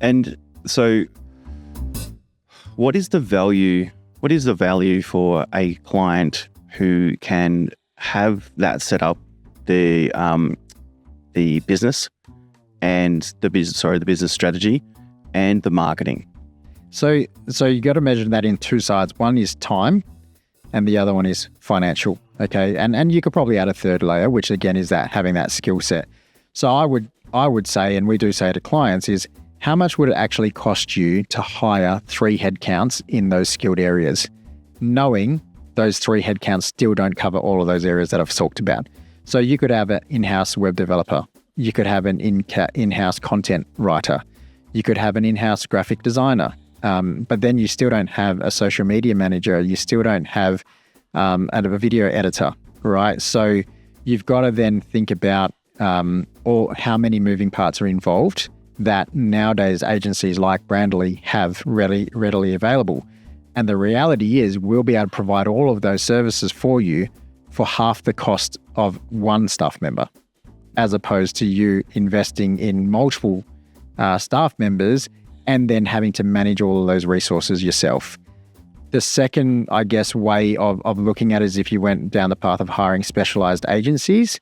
And so what is the value for a client who can have that set up, the business and the business strategy and the marketing? So you got to measure that in two sides. One is time and the other one is financial. Okay. And you could probably add a third layer, which again is that having that skill set. So I would say, and we do say to clients, is how much would it actually cost you to hire 3 headcounts in those skilled areas, knowing those 3 headcounts still don't cover all of those areas that I've talked about. So you could have an in-house web developer. You could have an in-house content writer. You could have an in-house graphic designer. But then you still don't have a social media manager. You still don't have a video editor, right? So you've got to then think about how many moving parts are involved that nowadays agencies like Brandly have readily available. And the reality is we'll be able to provide all of those services for you for half the cost of one staff member, as opposed to you investing in multiple staff members and then having to manage all of those resources yourself. The second, I guess, way of looking at it is if you went down the path of hiring specialized agencies.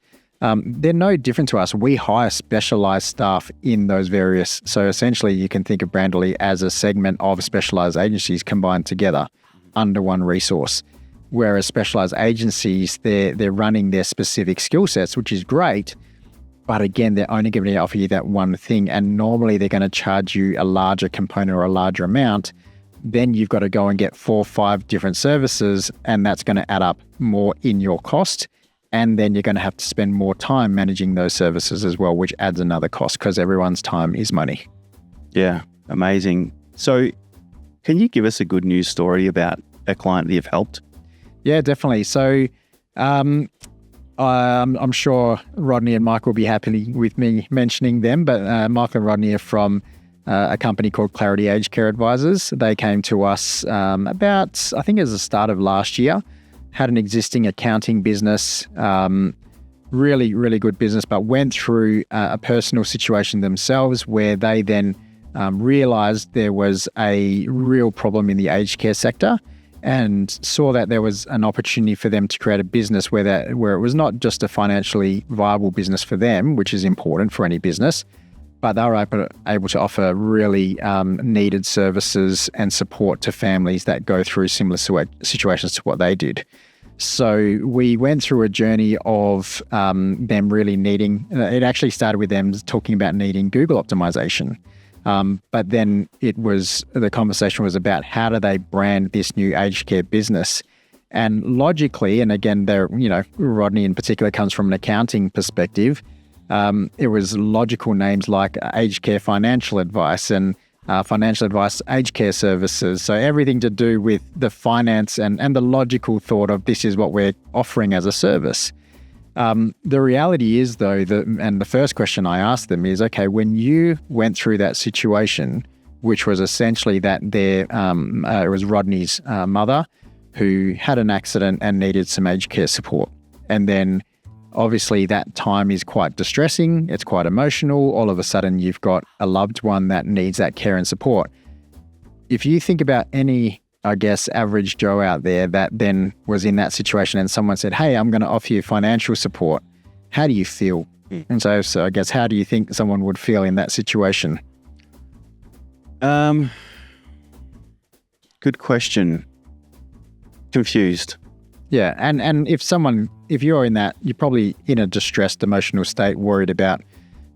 They're no different to us. We hire specialized staff in those various. So essentially, you can think of Brandly as a segment of specialized agencies combined together under one resource. Whereas specialized agencies, they're running their specific skill sets, which is great. But again, they're only going to offer you that one thing. And normally they're going to charge you a larger component or a larger amount. Then you've got to go and get 4 or 5 different services, and that's going to add up more in your cost. And then you're going to have to spend more time managing those services as well, which adds another cost because everyone's time is money. Yeah, amazing. So can you give us a good news story about a client that you've helped? Yeah, definitely. So I'm sure Rodney and Mike will be happy with me mentioning them, but Michael and Rodney are from a company called Clarity Aged Care Advisors. They came to us about, I think it was the start of last year. Had an existing accounting business, really, really good business, but went through a personal situation themselves where they then realized there was a real problem in the aged care sector and saw that there was an opportunity for them to create a business where it was not just a financially viable business for them, which is important for any business, but they were able to offer really needed services and support to families that go through similar situations to what they did. So we went through a journey of them really needing, it actually started with them talking about needing Google optimization. But then the conversation was about how do they brand this new aged care business? And logically, and again, Rodney in particular comes from an accounting perspective, it was logical names like Aged Care Financial Advice and Financial Advice Aged Care Services. So everything to do with the finance and the logical thought of this is what we're offering as a service. The reality is though, and the first question I asked them is, okay, when you went through that situation, which was essentially that it was Rodney's mother who had an accident and needed some aged care support. And then obviously that time is quite distressing. It's quite emotional. All of a sudden you've got a loved one that needs that care and support. If you think about any, I guess, average Joe out there that then was in that situation and someone said, hey, I'm going to offer you financial support, how do you feel? And so I guess, how do you think someone would feel in that situation? Good question. Confused. Yeah, and if you're in that, you're probably in a distressed emotional state, worried about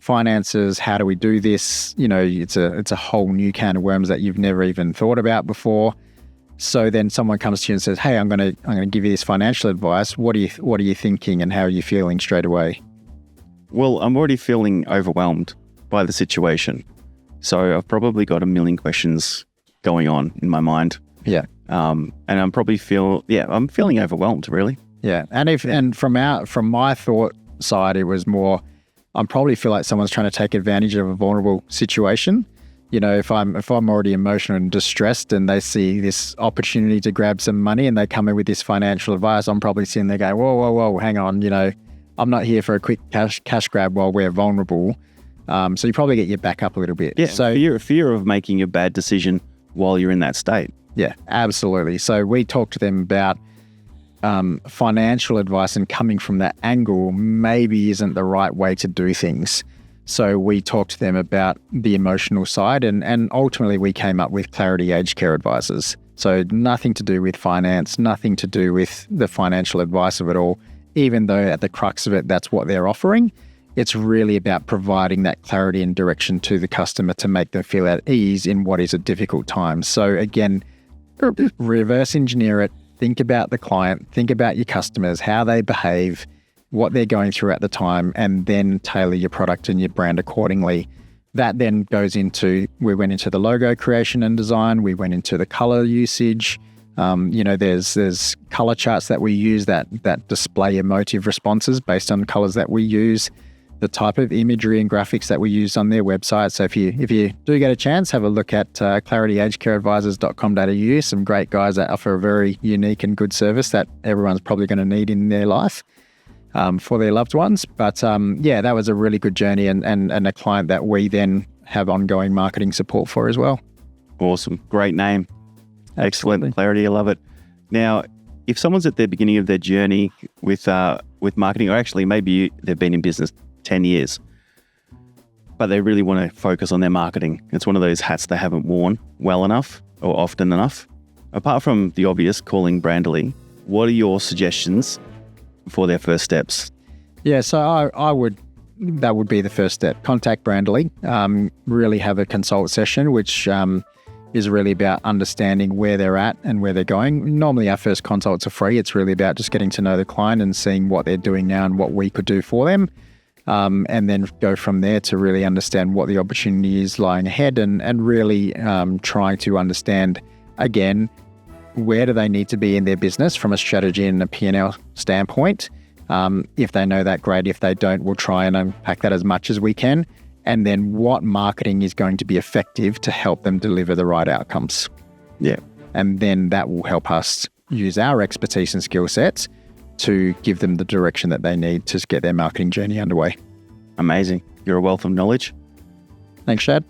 finances. How do we do this? It's a whole new can of worms that you've never even thought about before. So then someone comes to you and says, "Hey, I'm going to give you this financial advice. What are you thinking, and how are you feeling straight away?" Well, I'm already feeling overwhelmed by the situation, so I've probably got a million questions going on in my mind. Yeah. And I'm probably I'm feeling overwhelmed, really. Yeah. And from my thought side, it was more, I probably feel like someone's trying to take advantage of a vulnerable situation. If I'm already emotional and distressed and they see this opportunity to grab some money and they come in with this financial advice, I'm probably sitting there going, whoa, hang on, I'm not here for a quick cash grab while we're vulnerable. So you probably get your back up a little bit. Yeah. So Fear of making a bad decision while you're in that state. yeah, absolutely. So we talked to them about financial advice, and coming from that angle maybe isn't the right way to do things. So we talked to them about the emotional side, and ultimately we came up with Clarity Aged Care Advisors. So nothing to do with finance, nothing to do with the financial advice of it all, even though at the crux of it, that's what they're offering. It's really about providing that clarity and direction to the customer to make them feel at ease in what is a difficult time. So again, reverse engineer it. Think about the client, think about your customers, how they behave, what they're going through at the time, and then tailor your product and your brand accordingly. That then goes into, we went into the logo creation and design, we went into the color usage. There's color charts that we use that display emotive responses based on colors that we use, the type of imagery and graphics that we use on their website. So if you do get a chance, have a look at clarityagedcareadvisors.com.au. Some great guys that offer a very unique and good service that everyone's probably going to need in their life for their loved ones. But that was a really good journey and a client that we then have ongoing marketing support for as well. Awesome. Great name. Absolutely. Excellent. Clarity. I love it. Now, if someone's at the beginning of their journey with marketing, or actually maybe they've been in business 10 years, but they really want to focus on their marketing. It's one of those hats they haven't worn well enough or often enough. Apart from the obvious, calling Brandly, what are your suggestions for their first steps? Yeah, so that would be the first step. Contact Brandly, really have a consult session, which is really about understanding where they're at and where they're going. Normally our first consults are free. It's really about just getting to know the client and seeing what they're doing now and what we could do for them. And then go from there to really understand what the opportunity is lying ahead and really trying to understand, again, where do they need to be in their business from a strategy and a P&L standpoint. If they know that, great. If they don't, we'll try and unpack that as much as we can. And then what marketing is going to be effective to help them deliver the right outcomes. Yeah. And then that will help us use our expertise and skill sets to give them the direction that they need to get their marketing journey underway. Amazing. You're a wealth of knowledge. Thanks, Shad.